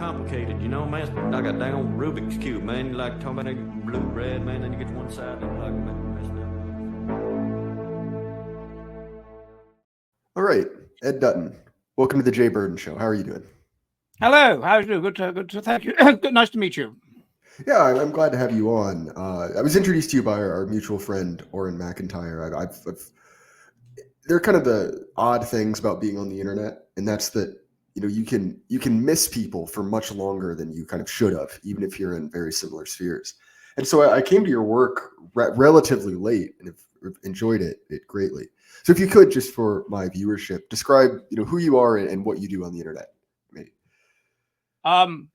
complicated, you know, man. It's like a dang old Rubik's Cube, man. You like talking about blue, red, man, then you get to one side and like messed up. All right, Ed Dutton, welcome to the Jay Burden Show. How are you doing? Hello, how are you doing? Good to thank you. Good, nice to meet you. Yeah, I'm glad to have you on. I was introduced to you by our mutual friend, Oren McIntyre. There are kind of the odd things about being on the internet, and that's that, you know, you can miss people for much longer than you kind of should have, even if you're in very similar spheres. And so I came to your work relatively late and have enjoyed it greatly. So if you could, just for my viewership, describe, you know, who you are and what you do on the internet, maybe. Hello.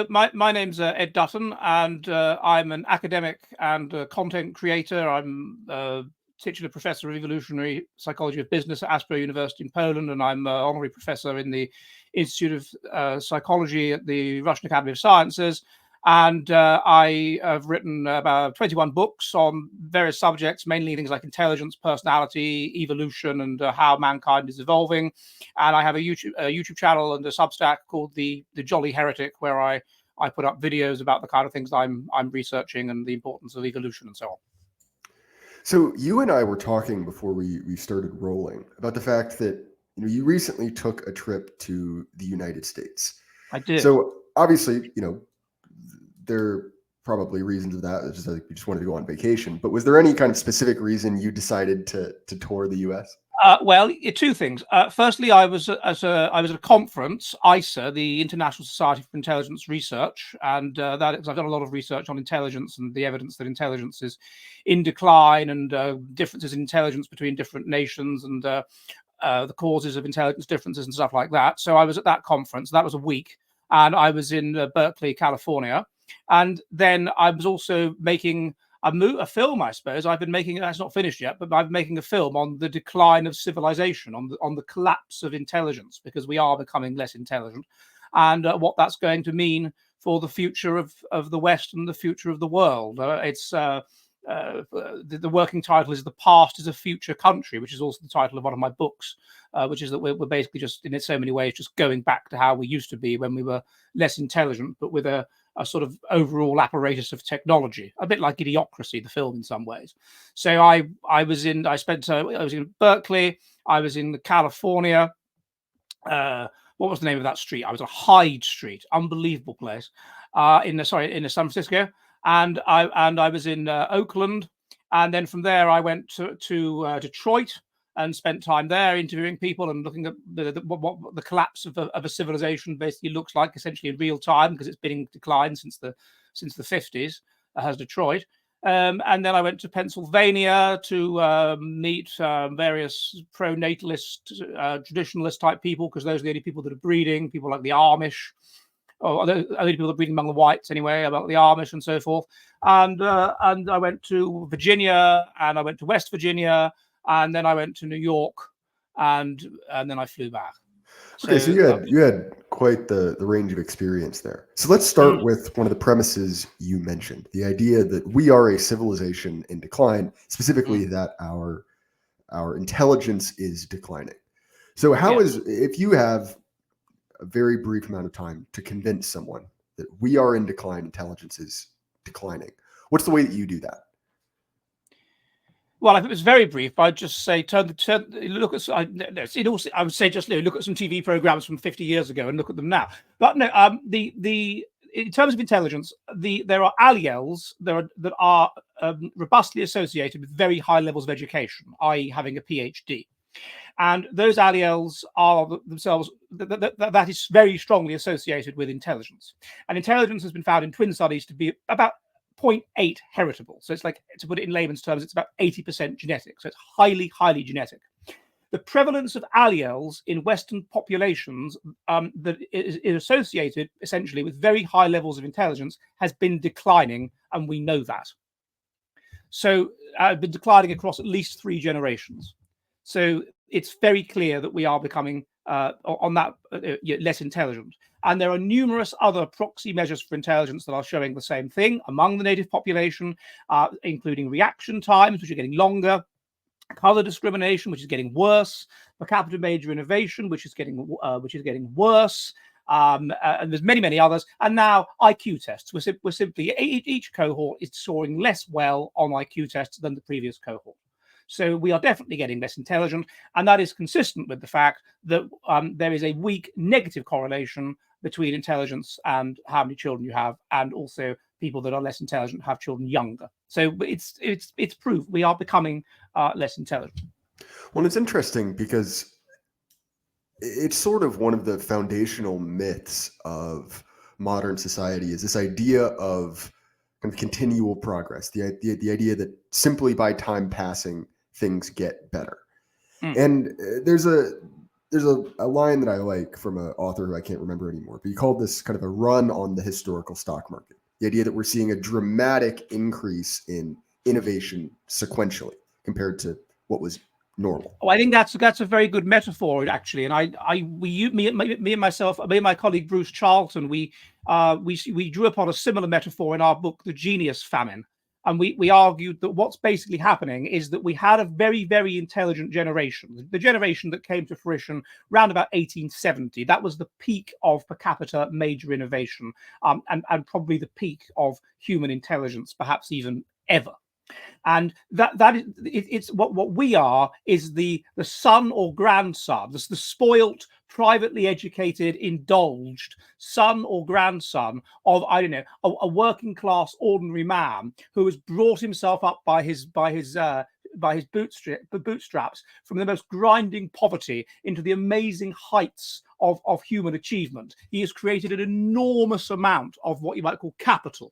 My name's Ed Dutton, and I'm an academic and content creator. I'm titular professor of evolutionary psychology of business at Asper University in Poland, and I'm an honorary professor in the Institute of Psychology at the Russian Academy of Sciences. And I have written about 21 books on various subjects, mainly things like intelligence, personality, evolution, and how mankind is evolving. And I have a YouTube channel and a Substack called the Jolly Heretic, where I put up videos about the kind of things I'm researching and the importance of evolution and so on. So you and I were talking before we started rolling about the fact that, you know, you recently took a trip to the United States. I did. So obviously, you know, there are probably reasons of that. It's just like you just wanted to go on vacation. But was there any kind of specific reason you decided to tour the U.S.? Two things. Firstly, I was at a conference, ISA, the International Society for Intelligence Research, and I've done a lot of research on intelligence and the evidence that intelligence is in decline, and differences in intelligence between different nations, and the causes of intelligence differences and stuff like that. So I was at that conference. That was a week, and I was in Berkeley, California, and then I was also making a film, I suppose. I've been making, that's not finished yet, but I'm making a film on the decline of civilization, on the collapse of intelligence, because we are becoming less intelligent, and what that's going to mean for the future of the West and the future of the world. The working title is "The Past is a Future Country," which is also the title of one of my books, which is that we're basically just, in so many ways, just going back to how we used to be when we were less intelligent, but with a sort of overall apparatus of technology, a bit like Idiocracy, the film, in some ways. So I was in Berkeley, I was in California. What was the name of that street? I was on Hyde Street, unbelievable place. In San Francisco, and I was in Oakland, and then from there I went to Detroit and spent time there interviewing people and looking at what the collapse of a civilization basically looks like, essentially in real time, because it's been in decline since the 50s, has Detroit. And then I went to Pennsylvania to meet various pro-natalist, traditionalist type people, because those are the only people that are breeding, people like the Amish, or the only people that are breeding among the whites anyway, about the Amish and so forth. And I went to Virginia, and I went to West Virginia, and then I went to New York, and then I flew back. Okay, so you had quite the range of experience there. So let's start with one of the premises you mentioned, the idea that we are a civilization in decline, specifically that our intelligence is declining. So if you have a very brief amount of time to convince someone that we are in decline, intelligence is declining, what's the way that you do that? Well, if it was very brief, I'd just say I would say just look at some TV programs from 50 years ago and look at them now. But no, in terms of intelligence, there are alleles that are robustly associated with very high levels of education, i.e., having a PhD. And those alleles are themselves, that is very strongly associated with intelligence. And intelligence has been found in twin studies to be about 0.8 heritable. So it's like, to put it in layman's terms, it's about 80% genetic. So it's highly, highly genetic. The prevalence of alleles in Western populations that is associated essentially with very high levels of intelligence has been declining, and we know that. So been declining across at least 3 generations. So it's very clear that we are becoming less intelligent. And there are numerous other proxy measures for intelligence that are showing the same thing among the native population, including reaction times, which are getting longer, color discrimination, which is getting worse, per capita major innovation, which is getting worse, and there's many others. And now IQ tests. We're simply each cohort is scoring less well on IQ tests than the previous cohort. So we are definitely getting less intelligent, and that is consistent with the fact that there is a weak negative correlation between intelligence and how many children you have, and also people that are less intelligent have children younger. So it's proof we are becoming less intelligent. Well, it's interesting because it's sort of one of the foundational myths of modern society is this idea of kind of continual progress, the idea that simply by time passing, things get better. And there's a line that I like from an author who I can't remember anymore, but he called this kind of a run on the historical stock market. The idea that we're seeing a dramatic increase in innovation sequentially compared to what was normal. Oh, I think that's a very good metaphor, actually. And me and my colleague Bruce Charlton, we drew upon a similar metaphor in our book, The Genius Famine. And we argued that what's basically happening is that we had a very intelligent generation, the generation that came to fruition around about 1870. That was the peak of per capita major innovation, and probably the peak of human intelligence, perhaps even ever. And it's what we are is the son or grandson, the spoilt, privately educated, indulged son or grandson of, I don't know, a working class ordinary man who has brought himself up by his bootstraps from the most grinding poverty into the amazing heights of human achievement. He has created an enormous amount of what you might call capital.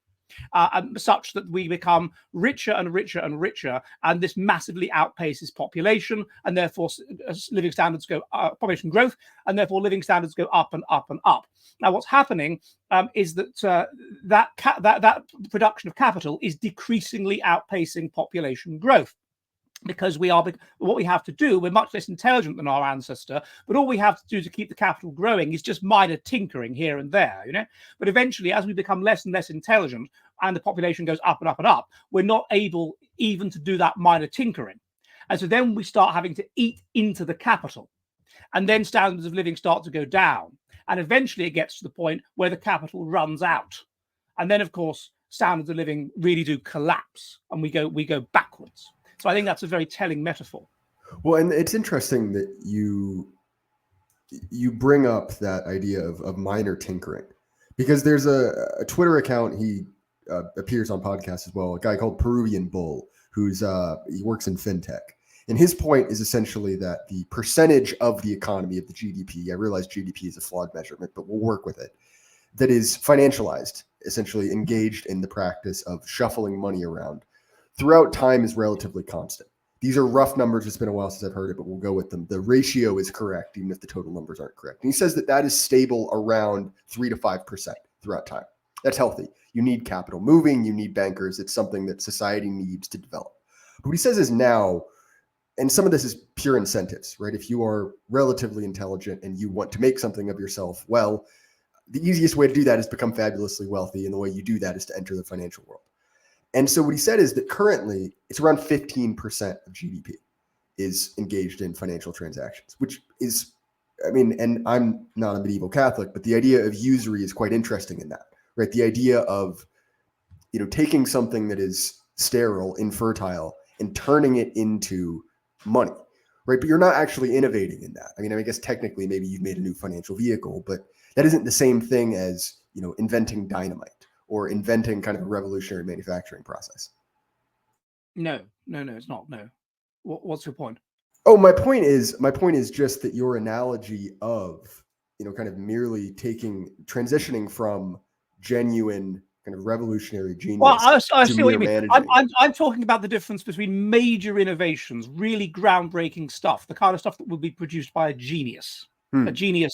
Such that we become richer and richer, and this massively outpaces population, and therefore living standards go population growth, and therefore living standards go up and up and up. Now, what's happening is that that production of capital is decreasingly outpacing population growth. Because what we have to do, we're much less intelligent than our ancestor, but all we have to do to keep the capital growing is just minor tinkering here and there, But eventually, as we become less and less intelligent and the population goes up and up and up, we're not able even to do that minor tinkering. And so then we start having to eat into the capital. And then standards of living start to go down. And eventually it gets to the point where the capital runs out. And then, of course, standards of living really do collapse, and we go backwards. So I think that's a very telling metaphor. Well, and it's interesting that you bring up that idea of minor tinkering, because there's a Twitter account, he appears on podcasts as well, a guy called Peruvian Bull, who's he works in fintech. And his point is essentially that the percentage of the economy, of the GDP, I realize GDP is a flawed measurement, but we'll work with it, that is financialized, essentially engaged in the practice of shuffling money around, throughout time is relatively constant. These are rough numbers. It's been a while since I've heard it, but we'll go with them. The ratio is correct, even if the total numbers aren't correct. And he says that is stable around 3 to 5% throughout time. That's healthy. You need capital moving. You need bankers. It's something that society needs to develop. But what he says is now, and some of this is pure incentives, right? If you are relatively intelligent and you want to make something of yourself, well, the easiest way to do that is become fabulously wealthy. And the way you do that is to enter the financial world. And so what he said is that currently it's around 15% of GDP is engaged in financial transactions, which is, I mean, and I'm not a medieval Catholic, but the idea of usury is quite interesting in that, right? The idea of, taking something that is sterile, infertile, and turning it into money, right? But you're not actually innovating in that. I mean, I guess technically maybe you've made a new financial vehicle, but that isn't the same thing as, inventing dynamite or inventing kind of a revolutionary manufacturing process. No, it's not. No. What's your point? Oh, my point is just that your analogy of, kind of merely transitioning from genuine kind of revolutionary genius. Well, I see what you mean. I'm talking about the difference between major innovations, really groundbreaking stuff, the kind of stuff that will be produced by a genius. A genius,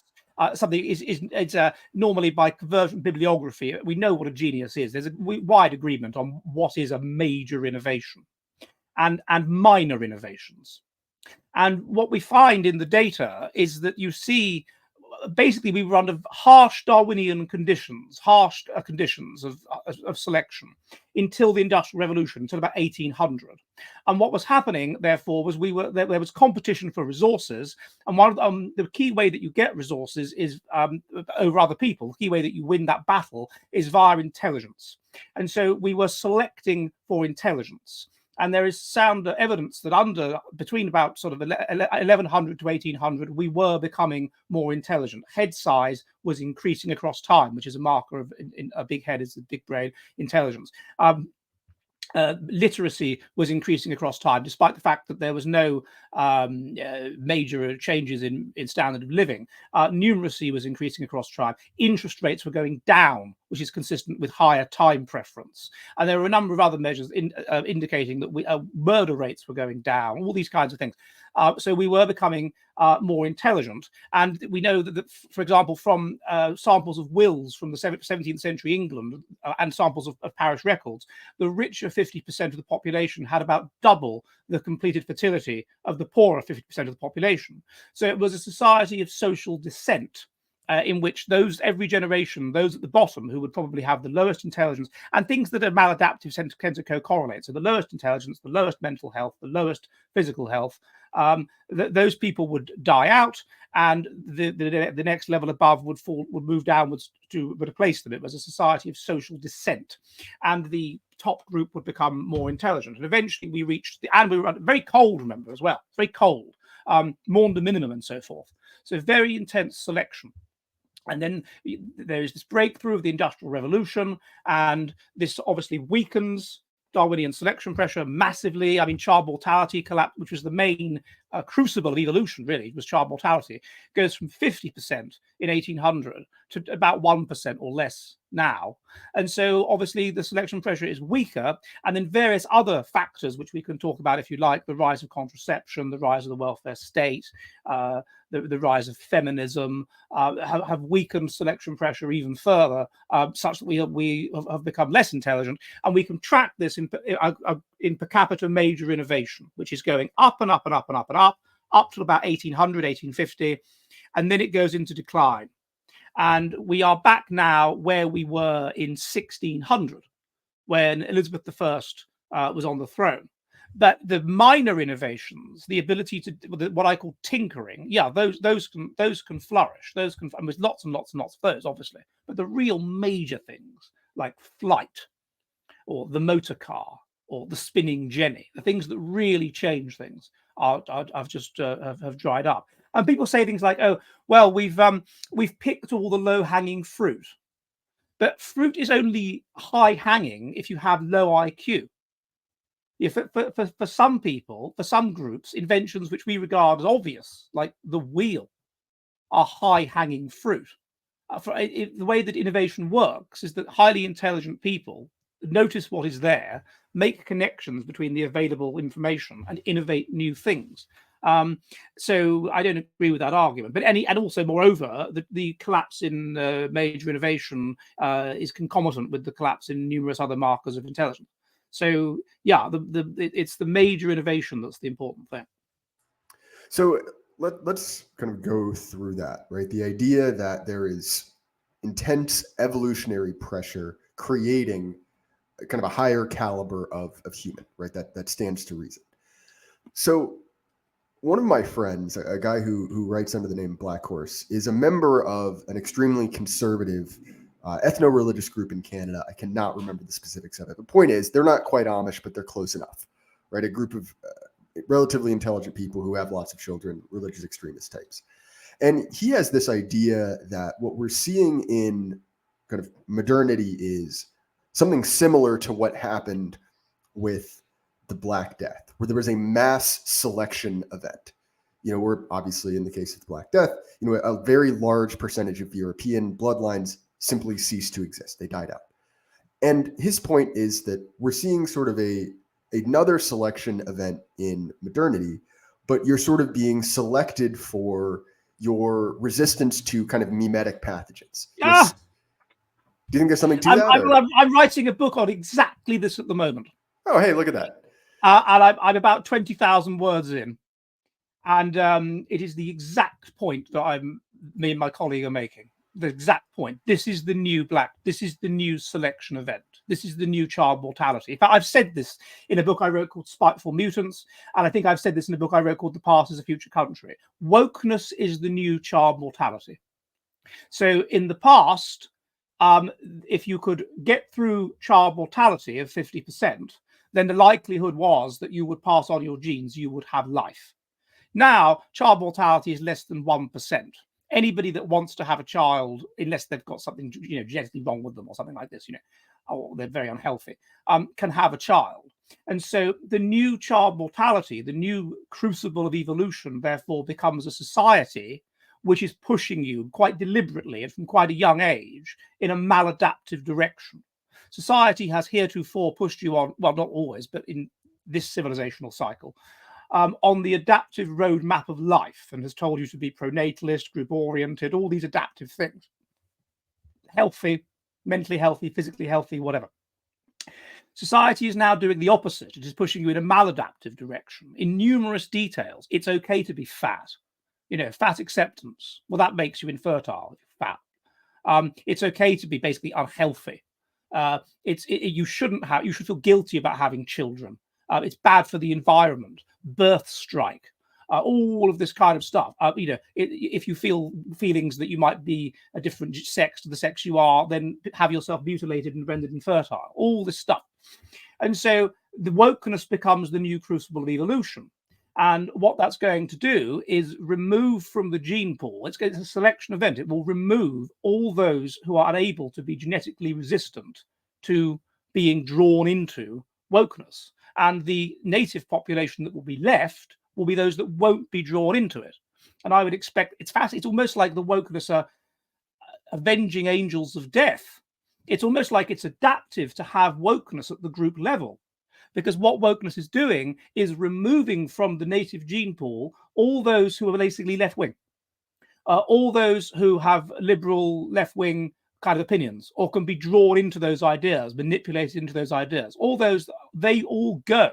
something is normally by convergent bibliography. We know what a genius is. There's a wide agreement on what is a major innovation, and minor innovations. And what we find in the data is that you see basically we were under harsh Darwinian conditions, of selection until the Industrial Revolution, until about 1800. And what was happening, therefore, was there was competition for resources, and one of the key way that you get resources is over other people. The key way that you win that battle is via intelligence, and so we were selecting for intelligence. And there is sound evidence that between about sort of 1100 to 1800, we were becoming more intelligent. Head size was increasing across time, which is a marker of a big head is a big brain intelligence. Literacy was increasing across time, despite the fact that there was no major changes in standard of living. Numeracy was increasing across time. Interest rates were going down, which is consistent with higher time preference. And there were a number of other measures indicating that murder rates were going down, all these kinds of things. So we were becoming more intelligent. And we know that, for example, from samples of wills from the 17th century England and samples of parish records, the richer 50% of the population had about double the completed fertility of the poorer 50% of the population. So it was a society of social descent. In which every generation, those at the bottom who would probably have the lowest intelligence, and things that are maladaptive tend to co-correlate. So the lowest intelligence, the lowest mental health, the lowest physical health, those people would die out, and the next level above would move downwards to replace them. It was a society of social descent, and the top group would become more intelligent. And eventually we were very cold, remember, as well, very cold, maunder minimum and so forth. So very intense selection. And then there is this breakthrough of the Industrial Revolution, and this obviously weakens Darwinian selection pressure massively. I mean, child mortality collapse, which was the main crucible of evolution, really, was child mortality, goes from 50% in 1800 to about 1% or less now. And so obviously the selection pressure is weaker, and then various other factors, which we can talk about if you like, the rise of contraception, the rise of the welfare state, the rise of feminism, have weakened selection pressure even further, such that we have become less intelligent. And we can track this in per capita major innovation, which is going up and up and up and up and up to about 1800, 1850, and then it goes into decline. And we are back now where we were in 1600, when Elizabeth I was on the throne. But the minor innovations, the ability to what I call tinkering, those can flourish. And there's lots and lots and lots of those, obviously. But the real major things like flight, or the motor car, or the spinning jenny, the things that really change things, have dried up. And people say things like, "Oh, well, we've picked all the low-hanging fruit," but fruit is only high-hanging if you have low IQ. For some people, for some groups, inventions which we regard as obvious, like the wheel, are high-hanging fruit. The way that innovation works is that highly intelligent people notice what is there, make connections between the available information, and innovate new things. So I don't agree with that argument. And also, moreover, the collapse in major innovation is concomitant with the collapse in numerous other markers of intelligence. So it's the major innovation that's the important thing. So let's kind of go through that, right? The idea that there is intense evolutionary pressure creating kind of a higher caliber of human, right? That stands to reason. So one of my friends, a guy who writes under the name Black Horse, is a member of an extremely conservative ethno-religious group in Canada. I cannot remember the specifics of it. The point is, they're not quite Amish, but they're close enough, right? A group of relatively intelligent people who have lots of children, religious extremist types. And he has this idea that what we're seeing in kind of modernity is something similar to what happened with the Black Death, where there was a mass selection event. We're obviously in the case of the Black Death, a very large percentage of European bloodlines simply ceased to exist. They died out. And his point is that we're seeing sort of another selection event in modernity, but you're sort of being selected for your resistance to kind of mimetic pathogens. Do you think there's something to that? I'm writing a book on exactly this at the moment. Oh, hey, look at that. And I'm about 20,000 words in. And it is the exact point that me and my colleague are making. The exact point. This is the new black. This is the new selection event. This is the new child mortality. In fact, I've said this in a book I wrote called Spiteful Mutants, and I think I've said this in a book I wrote called The Past is a Future Country. Wokeness is the new child mortality. So in the past, if you could get through child mortality of 50%, then the likelihood was that you would pass on your genes, you would have life. Now, child mortality is less than 1%. Anybody that wants to have a child, unless they've got something, genetically wrong with them or something like this, or they're very unhealthy, can have a child. And so the new child mortality, the new crucible of evolution, therefore becomes a society which is pushing you quite deliberately and from quite a young age in a maladaptive direction. Society has heretofore pushed you on, well, not always, but in this civilizational cycle, on the adaptive roadmap of life, and has told you to be pronatalist, group-oriented, all these adaptive things. Healthy, mentally healthy, physically healthy, whatever. Society is now doing the opposite. It is pushing you in a maladaptive direction. In numerous details, it's okay to be fat. Fat acceptance. Well, that makes you infertile if you're fat. It's okay to be basically unhealthy. You should feel guilty about having children. It's bad for the environment. Birth strike. All of this kind of stuff. If you feel feelings that you might be a different sex to the sex you are, then have yourself mutilated and rendered infertile. All this stuff. And so the wokeness becomes the new crucible of evolution. And what that's going to do is remove from the gene pool, it's a selection event, it will remove all those who are unable to be genetically resistant to being drawn into wokeness. And the native population that will be left will be those that won't be drawn into it. And I would expect, it's almost like the wokeness are avenging angels of death. It's almost like it's adaptive to have wokeness at the group level. Because what wokeness is doing is removing from the native gene pool all those who are basically left-wing, all those who have liberal left-wing kind of opinions or can be drawn into those ideas, manipulated into those ideas. All those, they all go.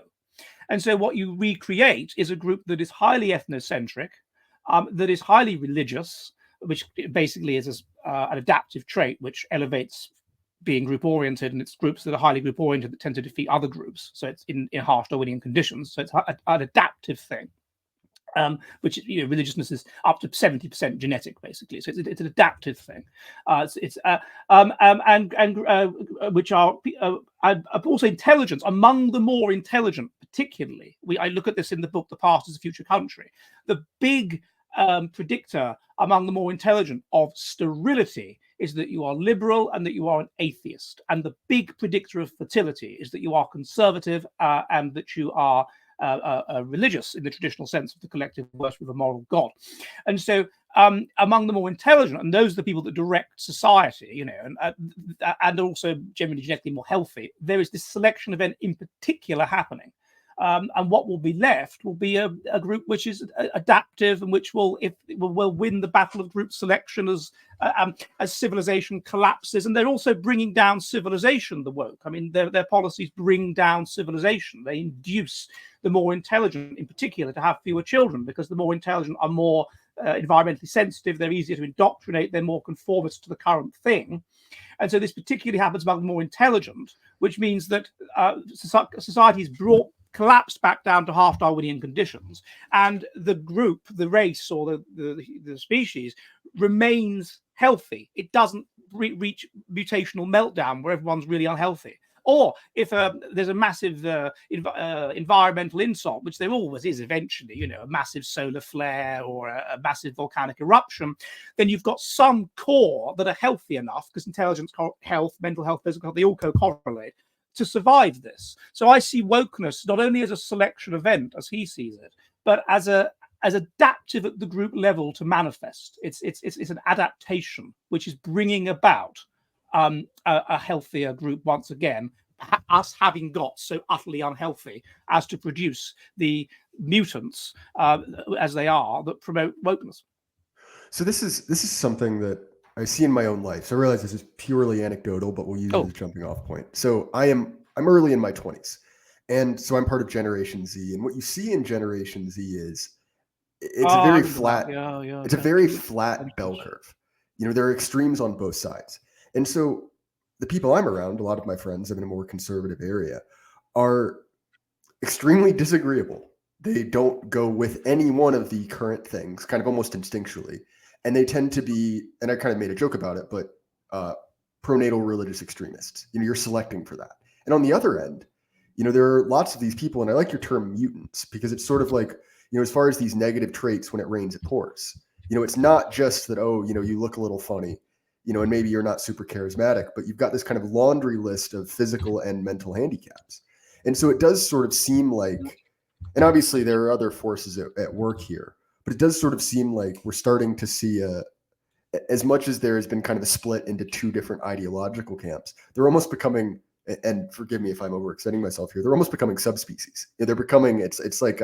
And so what you recreate is a group that is highly ethnocentric, that is highly religious, which basically is an adaptive trait which elevates being group oriented, and it's groups that are highly group oriented that tend to defeat other groups. So it's in harsh Darwinian conditions. So it's an adaptive thing, which religiousness is up to 70% genetic, basically. So it's an adaptive thing. Which are also intelligence among the more intelligent, particularly. I look at this in the book, The Past is a Future Country. The big predictor among the more intelligent of sterility is that you are liberal and that you are an atheist. And the big predictor of fertility is that you are conservative and that you are religious in the traditional sense of the collective worship of a moral God. And so among the more intelligent, and those are the people that direct society, and also generally genetically more healthy, there is this selection event in particular happening. And what will be left will be a group which is adaptive and which will win the battle of group selection as civilization collapses. And they're also bringing down civilization, the woke. I mean, their policies bring down civilization. They induce the more intelligent, in particular, to have fewer children, because the more intelligent are more environmentally sensitive. They're easier to indoctrinate. They're more conformist to the current thing. And so this particularly happens among the more intelligent, which means that society is collapsed back down to half Darwinian conditions, and the group, the race, or the species remains healthy. It doesn't reach mutational meltdown where everyone's really unhealthy. Or if there's a massive environmental insult, which there always is eventually, a massive solar flare or a massive volcanic eruption, then you've got some core that are healthy enough, because intelligence, health, mental health, physical health, they all co-correlate, to survive this. So I see wokeness not only as a selection event, as he sees it, but as adaptive at the group level to manifest. It's an adaptation which is bringing about a healthier group once again. Us having got so utterly unhealthy as to produce the mutants as they are that promote wokeness. So this is something that I see in my own life. So I realize this is purely anecdotal, but we'll use it as a jumping off point. So I'm early in my 20s. And so I'm part of Generation Z. And what you see in Generation Z is it's a I very remember that. flat, Yeah, it's a very centuries. flat bell curve. There are extremes on both sides. And so the people I'm around, a lot of my friends live in a more conservative area, are extremely disagreeable. They don't go with any one of the current things, kind of almost instinctually. And they tend to be, and I kind of made a joke about it, but pronatal religious extremists. You're selecting for that. And on the other end, there are lots of these people, and I like your term mutants, because it's sort of like, as far as these negative traits, when it rains, it pours. It's not just that, oh, you look a little funny, and maybe you're not super charismatic, but you've got this kind of laundry list of physical and mental handicaps. And so it does sort of seem like, and obviously there are other forces at work here, but it does sort of seem like we're starting to see as much as there has been kind of a split into two different ideological camps, they're almost becoming, and forgive me if I'm overextending myself here, they're almost becoming subspecies. They're becoming, it's like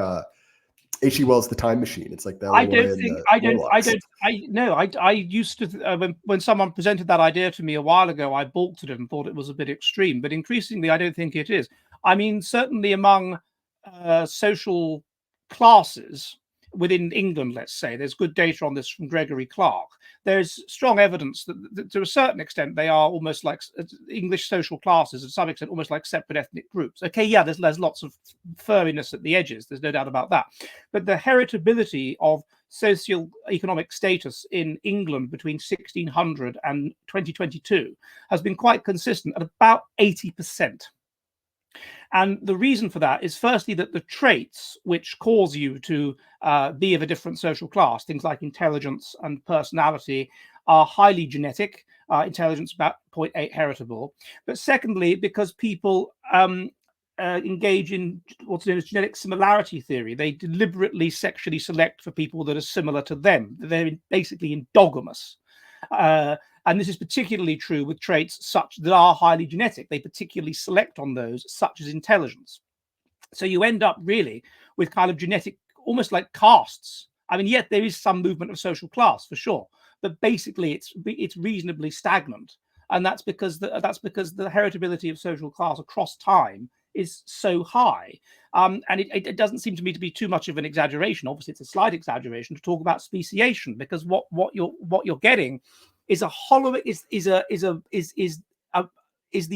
H.G. Wells' The Time Machine. It's like the I Elroy don't and think the I don't Morlocks. I used to when someone presented that idea to me a while ago, I balked at it and thought it was a bit extreme, but increasingly I don't think it is. I mean, certainly among social classes within England, let's say, there's good data on this from Gregory Clark. There's strong evidence that to a certain extent they are almost like English social classes, to some extent almost like separate ethnic groups. Okay, yeah, there's lots of furriness at the edges, there's no doubt about that, but the heritability of socio-economic status in England between 1600 and 2022 has been quite consistent at about 80%. And the reason for that is firstly that the traits which cause you to be of a different social class, things like intelligence and personality, are highly genetic. Intelligence about 0.8 heritable. But secondly, because people engage in what's known as genetic similarity theory, they deliberately sexually select for people that are similar to them. They're basically endogamous. And this is particularly true with traits such that are highly genetic. They particularly select on those, such as intelligence. So you end up really with kind of genetic, almost like castes. I mean, yet there is some movement of social class for sure, but basically it's reasonably stagnant, and that's because the heritability of social class across time is so high. And it doesn't seem to me to be too much of an exaggeration. Obviously, it's a slight exaggeration to talk about speciation, because what you're getting is a hollow is the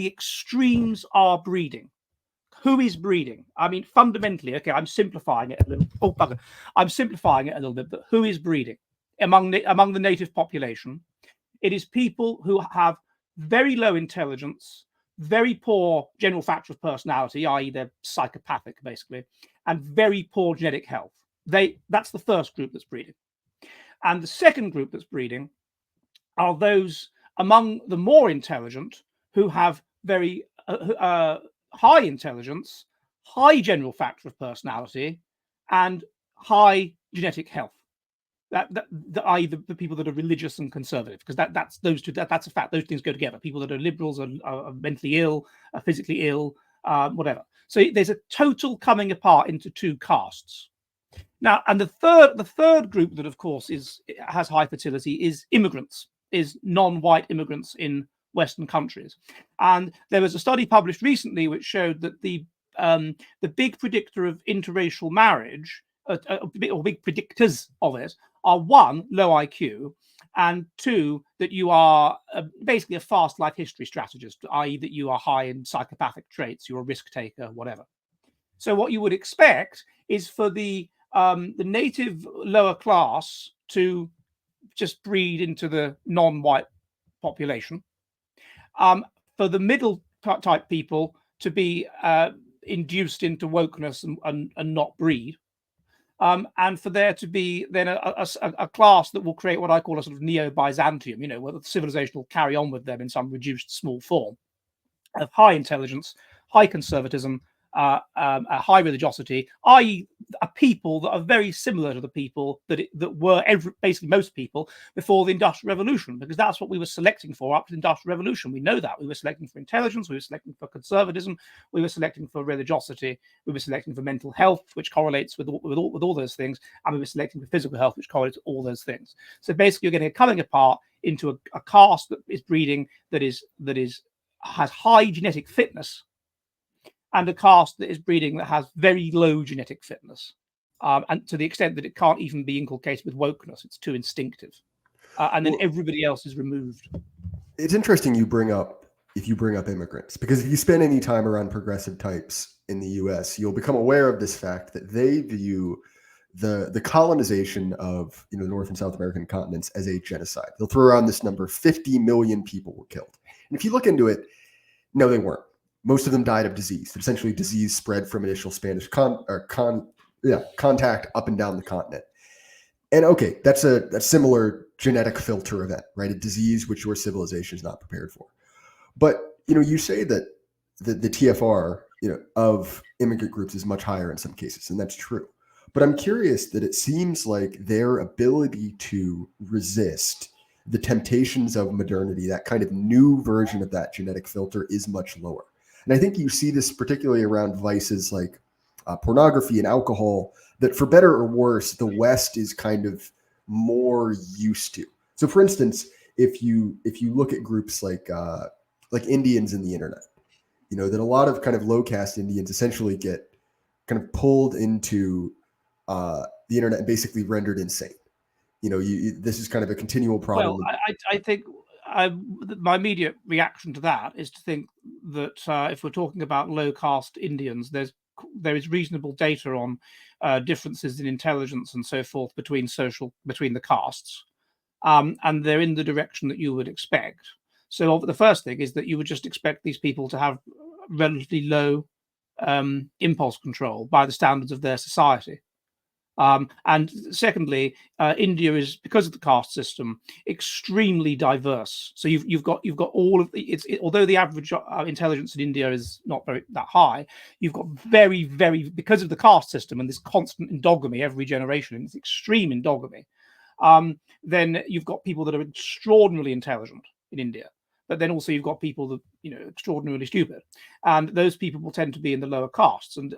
extremes are breeding. Who is breeding? I mean, fundamentally, okay, I'm simplifying it a little. Oh, bugger! I'm simplifying it a little bit. But who is breeding among the native population? It is people who have very low intelligence, very poor general factor of personality, i.e., they're psychopathic, basically, and very poor genetic health. That's the first group that's breeding. And the second group that's breeding are those among the more intelligent who have very high intelligence, high general factor of personality, and high genetic health. I.e., the people that are religious and conservative, because that's those two. That's a fact. Those things go together. People that are liberals are mentally ill, are physically ill, whatever. So there's a total coming apart into two castes. Now, and the third group that, of course, has high fertility is immigrants, is non-white immigrants in Western countries. And there was a study published recently which showed that the big predictor of interracial marriage, or big predictors of it, are one, low IQ, and two, that you are basically a fast life history strategist, i.e., that you are high in psychopathic traits, you're a risk taker, whatever. So what you would expect is for the native lower class to just breed into the non-white population, for the middle type people to be induced into wokeness and not breed, and for there to be then a class that will create what I call a sort of neo-Byzantium, where the civilization will carry on with them in some reduced small form, of high intelligence, high conservatism, a high religiosity, i.e., a people that are very similar to the people that were basically most people before the Industrial Revolution, because that's what we were selecting for up to the Industrial Revolution. We know that we were selecting for intelligence, we were selecting for conservatism, we were selecting for religiosity, we were selecting for mental health, which correlates with all those things, and we were selecting for physical health, which correlates with all those things. So basically, you're getting a coming apart into a caste that is breeding that has high genetic fitness, and a caste that is breeding that has very low genetic fitness. and to the extent that it can't even be inculcated with wokeness. It's too instinctive. And then everybody else is removed. It's interesting you bring up immigrants, because if you spend any time around progressive types in the US, you'll become aware of this fact that they view the colonization of the North and South American continents as a genocide. They'll throw around this number: 50 million people were killed. And if you look into it, no, they weren't. Most of them died of disease. Essentially, disease spread from initial Spanish contact up and down the continent. And okay, that's a similar genetic filter event, right? A disease which your civilization is not prepared for. But you say that the TFR of immigrant groups is much higher in some cases, and that's true. But I'm curious that it seems like their ability to resist the temptations of modernity, that kind of new version of that genetic filter, is much lower. And I think you see this particularly around vices like pornography and alcohol, that for better or worse, the West is kind of more used to. So for instance, if you look at groups like Indians in the internet, that a lot of kind of low caste Indians essentially get kind of pulled into the internet and basically rendered insane. This is kind of a continual problem. Well, I think my immediate reaction to that is to think that if we're talking about low caste Indians, there is reasonable data on differences in intelligence and so forth between the castes, and they're in the direction that you would expect. So the first thing is that you would just expect these people to have relatively low impulse control by the standards of their society. And secondly, India is, because of the caste system, extremely diverse. So you've got all of although the average intelligence in India is not that high, you've got very, very, because of the caste system and this constant endogamy every generation, and it's extreme endogamy. Then you've got people that are extraordinarily intelligent in India. But then also you've got people that extraordinarily stupid, and those people will tend to be in the lower castes. And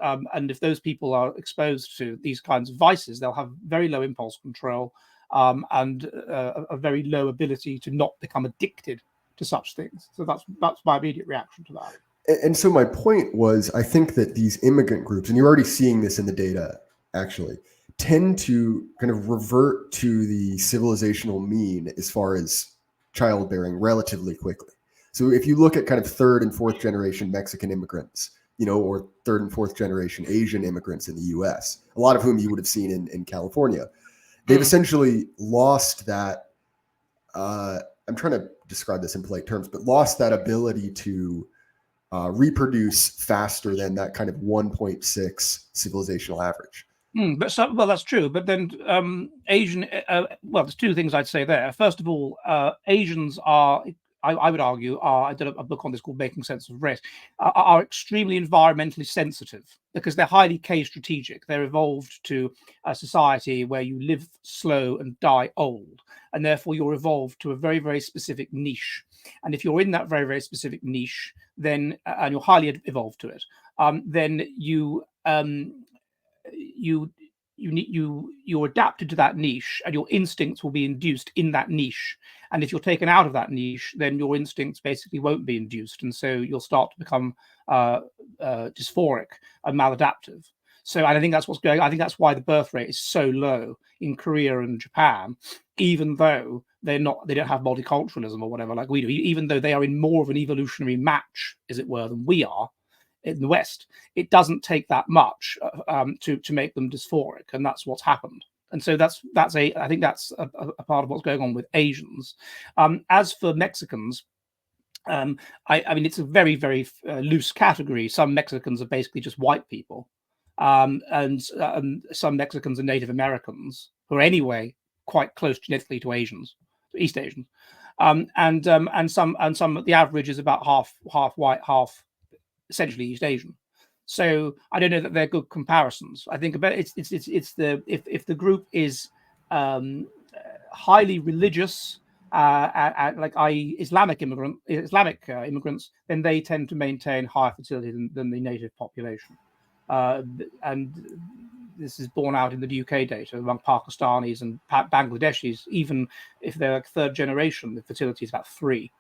if those people are exposed to these kinds of vices, they'll have very low impulse control and a very low ability to not become addicted to such things. So that's my immediate reaction to that. And so my point was, I think that these immigrant groups, and you're already seeing this in the data, actually tend to kind of revert to the civilizational mean as far as childbearing relatively quickly. So if you look at kind of third and fourth generation Mexican immigrants, or third and fourth generation Asian immigrants in the US, a lot of whom you would have seen in California, they've essentially lost that, I'm trying to describe this in polite terms, but lost that ability to reproduce faster than that kind of 1.6 civilizational average. Well, that's true. But then Asian, there's two things I'd say there. First of all, Asians are, I would argue, I did a book on this called Making Sense of Race, are extremely environmentally sensitive because they're highly case strategic. They're evolved to a society where you live slow and die old, and therefore you're evolved to a very, very specific niche. And if you're in that very, very specific niche, then and you're highly evolved to it, then you're adapted to that niche, and your instincts will be induced in that niche. And if you're taken out of that niche, then your instincts basically won't be induced, and so you'll start to become dysphoric and maladaptive. So, and I think that's what's going. I think that's why the birth rate is so low in Korea and Japan, even though they don't have multiculturalism or whatever like we do. Even though they are in more of an evolutionary match, as it were, than we are in the West, it doesn't take that much to make them dysphoric, and that's what's happened. And so I think that's a part of what's going on with Asians. As for Mexicans, I mean, it's a very, very loose category. Some Mexicans are basically just white people, and some Mexicans are Native Americans who are anyway quite close genetically to Asians, to East Asians, and some the average is about half white, half essentially East Asian. So I don't know that they're good comparisons. I think about it's if the group is highly religious, like i.e. Islamic immigrants, then they tend to maintain higher fertility than the native population, and this is borne out in the UK data among Pakistanis and Bangladeshis. Even if they're like third generation, the fertility is about 3.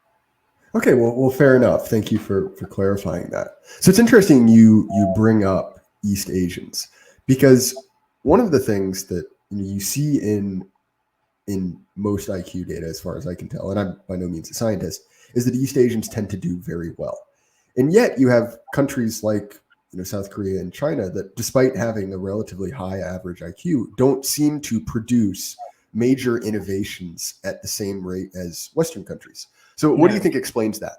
Okay, well, fair enough. Thank you for clarifying that. So it's interesting you bring up East Asians, because one of the things that you see in most IQ data, as far as I can tell, and I'm by no means a scientist, is that East Asians tend to do very well. And yet you have countries like South Korea and China that, despite having a relatively high average IQ, don't seem to produce major innovations at the same rate as Western countries. So what do you think explains that?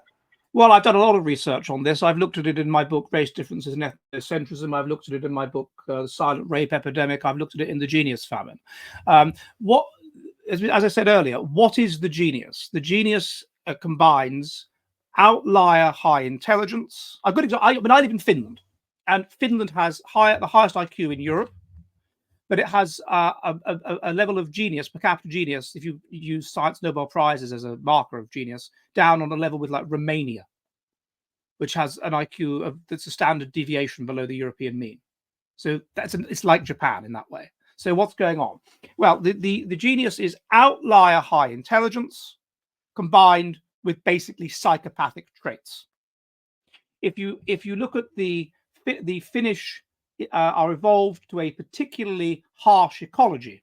Well, I've done a lot of research on this. I've looked at it in my book, Race Differences and Ethnocentrism. I've looked at it in my book, The Silent Rape Epidemic. I've looked at it in The Genius Famine. As I said earlier, what is the genius? The genius combines outlier high intelligence. I've got example. I live in Finland, and Finland has the highest IQ in Europe, but it has a level of genius, per capita genius, if you use science Nobel Prizes as a marker of genius, down on a level with like Romania, which has an IQ that's a standard deviation below the European mean. So it's like Japan in that way. So what's going on? Well, the genius is outlier high intelligence combined with basically psychopathic traits. If you look at the Finnish are evolved to a particularly harsh ecology.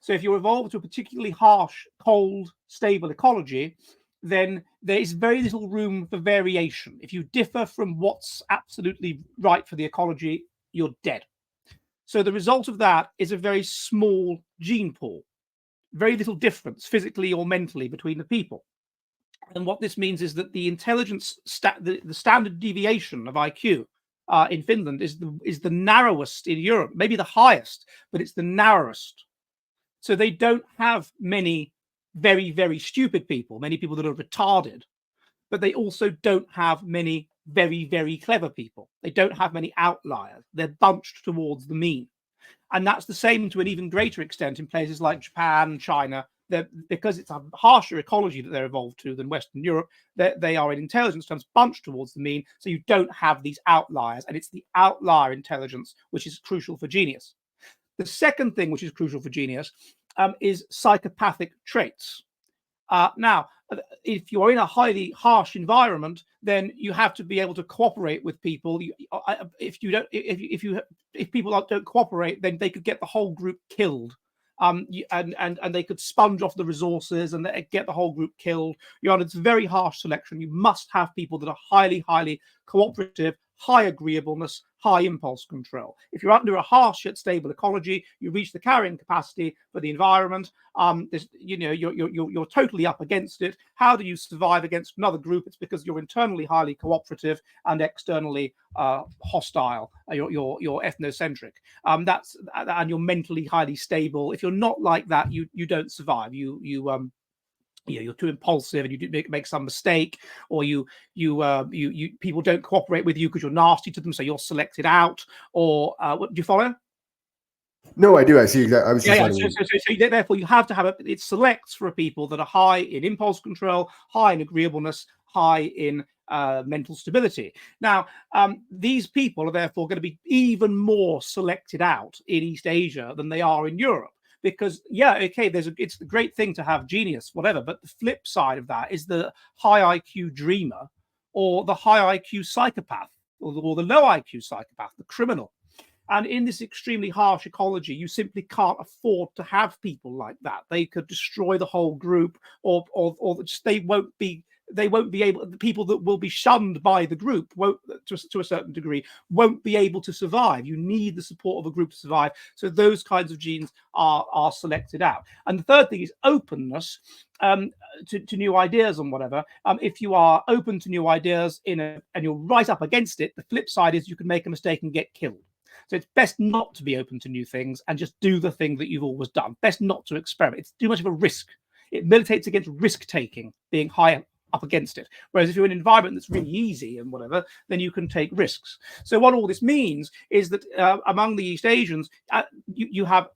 So if you're evolved to a particularly harsh, cold, stable ecology, then there is very little room for variation. If you differ from what's absolutely right for the ecology, you're dead. So the result of that is a very small gene pool, very little difference physically or mentally between the people. And what this means is that the intelligence, the standard deviation of IQ in Finland is the narrowest in Europe, maybe the highest, but it's the narrowest. So they don't have many very, very stupid people, many people that are retarded, but they also don't have many very, very clever people. They don't have many outliers. They're bunched towards the mean. And that's the same to an even greater extent in places like Japan and China. Because it's a harsher ecology that they're evolved to than Western Europe, they are in intelligence terms bunched towards the mean. So you don't have these outliers, and it's the outlier intelligence which is crucial for genius. The second thing which is crucial for genius is psychopathic traits. Now, if you're in a highly harsh environment, then you have to be able to cooperate with people. If people don't cooperate, then they could get the whole group killed. And they could sponge off the resources and get the whole group killed. It's very harsh selection. You must have people that are highly, highly cooperative, high agreeableness, high impulse control. If you're under a harsh yet stable ecology, you reach the carrying capacity for the environment. You're totally up against it. How do you survive against another group? It's because you're internally highly cooperative and externally hostile. You're ethnocentric. And you're mentally highly stable. If you're not like that, you don't survive. You're too impulsive and you do make some mistake, or you people don't cooperate with you because you're nasty to them, so you're selected out. Or what do you follow? No, I do. I see exactly. I was just so therefore you have to have it selects for people that are high in impulse control, high in agreeableness, high in mental stability. Now, these people are therefore going to be even more selected out in East Asia than they are in Europe. Because it's the great thing to have genius, whatever. But the flip side of that is the high IQ dreamer, or the high IQ psychopath, or the low IQ psychopath, the criminal. And in this extremely harsh ecology, you simply can't afford to have people like that. They could destroy the whole group, or just they won't be able. The people that will be shunned by the group won't, to a certain degree, won't be able to survive. You need the support of a group to survive. So those kinds of genes are selected out. And the third thing is openness to new ideas and whatever. If you are open to new ideas and you're right up against it, the flip side is you can make a mistake and get killed. So it's best not to be open to new things and just do the thing that you've always done. Best not to experiment. It's too much of a risk. It militates against risk taking, being high up against it. Whereas if you're in an environment that's really easy and whatever, then you can take risks. So what all this means is that among the East Asians, you have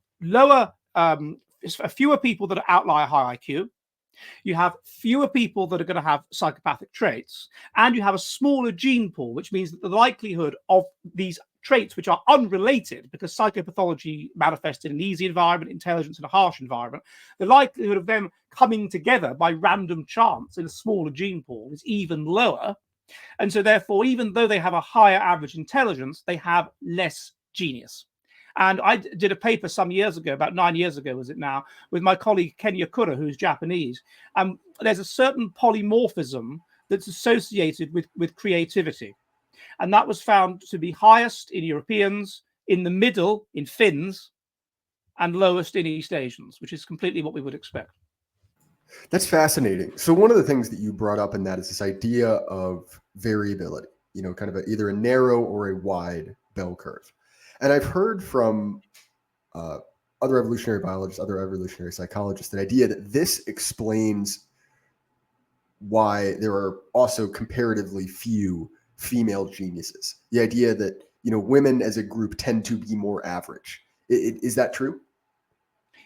fewer people that are outlier high IQ. You have fewer people that are going to have psychopathic traits, and you have a smaller gene pool, which means that the likelihood of these traits, which are unrelated, because psychopathology manifests in an easy environment, intelligence in a harsh environment, the likelihood of them coming together by random chance in a smaller gene pool is even lower. And so therefore, even though they have a higher average intelligence, they have less genius. And I did a paper some years ago, about 9 years ago, was it now, with my colleague Kenya Kura, who's Japanese. There's a certain polymorphism that's associated with creativity. And that was found to be highest in Europeans, in the middle in Finns, and lowest in East Asians, which is completely what we would expect. That's fascinating. So one of the things that you brought up in that is this idea of variability, kind of either a narrow or a wide bell curve. And I've heard from other evolutionary biologists, other evolutionary psychologists, the idea that this explains why there are also comparatively few female geniuses. The idea that, women as a group tend to be more average. Is that true?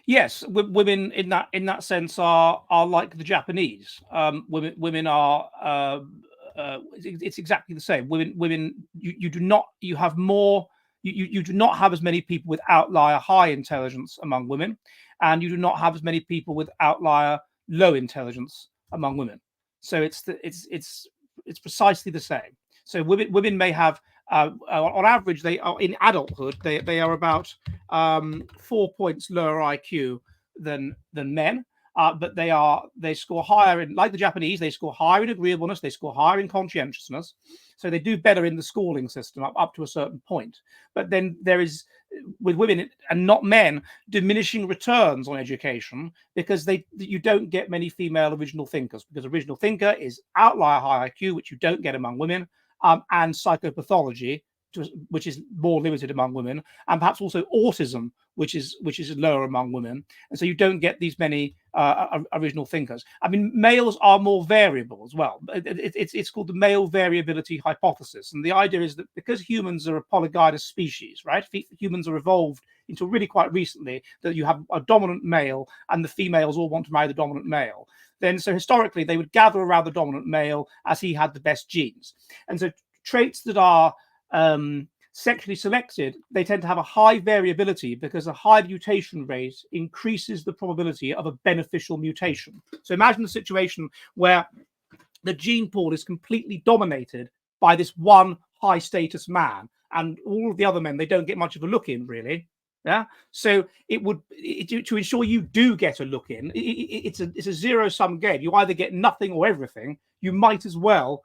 Yes, women in that sense are like the Japanese. Women are. It's exactly the same. Women, you do not have as many people with outlier high intelligence among women, and you do not have as many people with outlier low intelligence among women. So it's precisely the same. So women may have. On average, they are in adulthood. They are about 4 points lower IQ than men, but they score higher in, like the Japanese. They score higher in agreeableness. They score higher in conscientiousness. So they do better in the schooling system up to a certain point. But then there is, with women and not men, diminishing returns on education because you don't get many female original thinkers, because original thinker is outlier high IQ, which you don't get among women. And psychopathology, which is more limited among women, and perhaps also autism, which is lower among women, and so you don't get these many original thinkers. I mean, males are more variable as well. It's called the male variability hypothesis, and the idea is that because humans are a polygynous species, right? Humans are evolved until really quite recently that you have a dominant male, and the females all want to marry the dominant male. Then, so historically, they would gather around the dominant male as he had the best genes. And so traits that are sexually selected, they tend to have a high variability because a high mutation rate increases the probability of a beneficial mutation. So imagine the situation where the gene pool is completely dominated by this one high status man, and all of the other men, they don't get much of a look in, really. Yeah. So to ensure you do get a look in, it's a zero-sum game. You either get nothing or everything. You might as well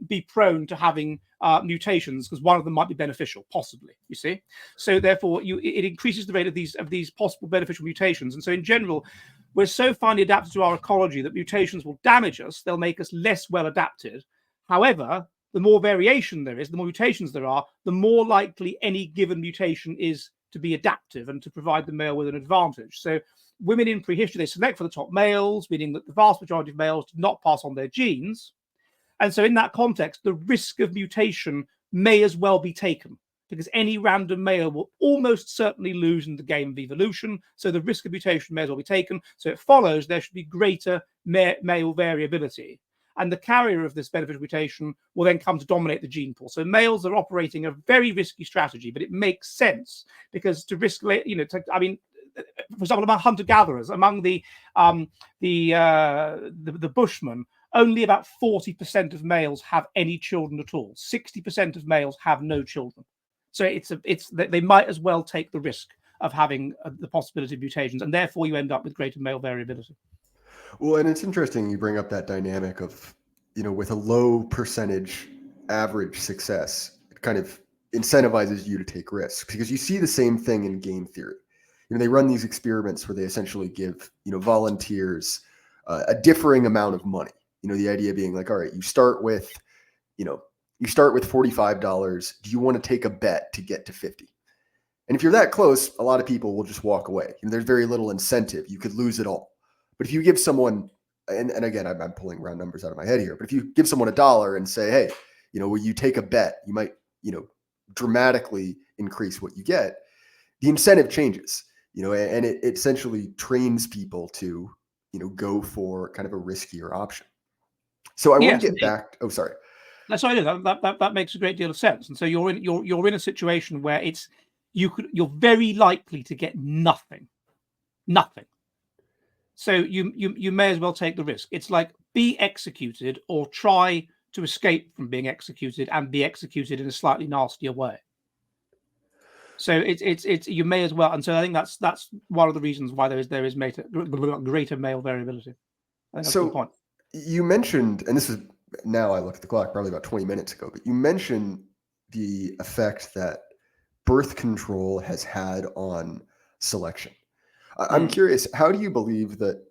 be prone to having mutations because one of them might be beneficial, possibly. You see. So therefore, it increases the rate of these possible beneficial mutations. And so in general, we're so finely adapted to our ecology that mutations will damage us. They'll make us less well adapted. However, the more variation there is, the more mutations there are, the more likely any given mutation is to be adaptive and to provide the male with an advantage. So women in prehistory, they select for the top males, meaning that the vast majority of males did not pass on their genes. And so in that context, the risk of mutation may as well be taken because any random male will almost certainly lose in the game of evolution. So the risk of mutation may as well be taken. So it follows there should be greater male variability. And the carrier of this beneficial mutation will then come to dominate the gene pool. So males are operating a very risky strategy, but it makes sense because to risk, for example, among hunter-gatherers, among the Bushmen, only about 40% of males have any children at all. 60% of males have no children. So they might as well take the risk of having the possibility of mutations, and therefore you end up with greater male variability. Well, and it's interesting you bring up that dynamic of, with a low percentage average success, it kind of incentivizes you to take risks because you see the same thing in game theory. They run these experiments where they essentially give, volunteers a differing amount of money. The idea being like, all right, you start with $45. Do you want to take a bet to get to 50? And if you're that close, a lot of people will just walk away. There's very little incentive. You could lose it all. But if you give someone, and again, I'm pulling round numbers out of my head here, but if you give someone $1 and say, hey, will you take a bet? You might, dramatically increase what you get. The incentive changes, and it essentially trains people to, go for kind of a riskier option. So I want to get back. Oh, sorry. That's what I do. That makes a great deal of sense. And so you're in a situation where you're very likely to get nothing. So you may as well take the risk. It's like be executed or try to escape from being executed and be executed in a slightly nastier way. So it's you may as well, and so I think that's one of the reasons why there is greater male variability. I think that's a good point. You mentioned, and this is now I look at the clock, probably about 20 minutes ago, but you mentioned the effect that birth control has had on selection. I'm curious, how do you believe that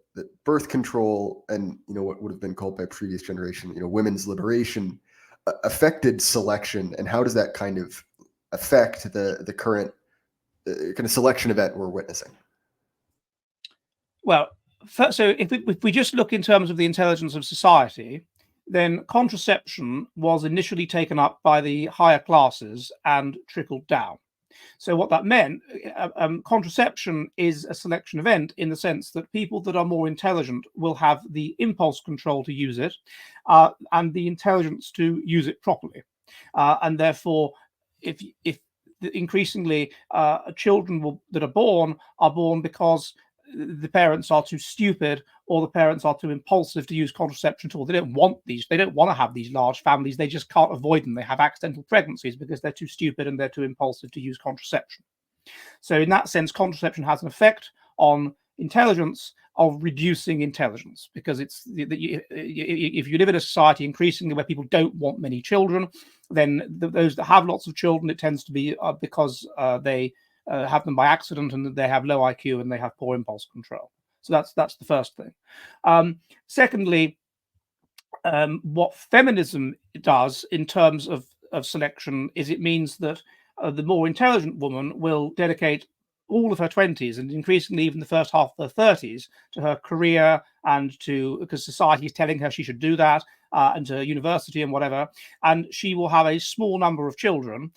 birth control and what would have been called by previous generation, women's liberation, affected selection, and how does that kind of affect the current kind of selection event we're witnessing? Well, so if we just look in terms of the intelligence of society, then contraception was initially taken up by the higher classes and trickled down. So what that meant, contraception is a selection event in the sense that people that are more intelligent will have the impulse control to use it and the intelligence to use it properly. And therefore, if increasingly children that are born because the parents are too stupid or the parents are too impulsive to use contraception at all. They don't want these. They don't want to have these large families. They just can't avoid them. They have accidental pregnancies because they're too stupid and they're too impulsive to use contraception. So in that sense, contraception has an effect on intelligence of reducing intelligence, because it's if you live in a society increasingly where people don't want many children, then those that have lots of children, it tends to be because they have them by accident and they have low IQ and they have poor impulse control. So that's the first thing. Secondly, what feminism does in terms of selection is it means that the more intelligent woman will dedicate all of her 20s and increasingly even the first half of her 30s to her career and because society is telling her she should do that, and to university and whatever, and she will have a small number of children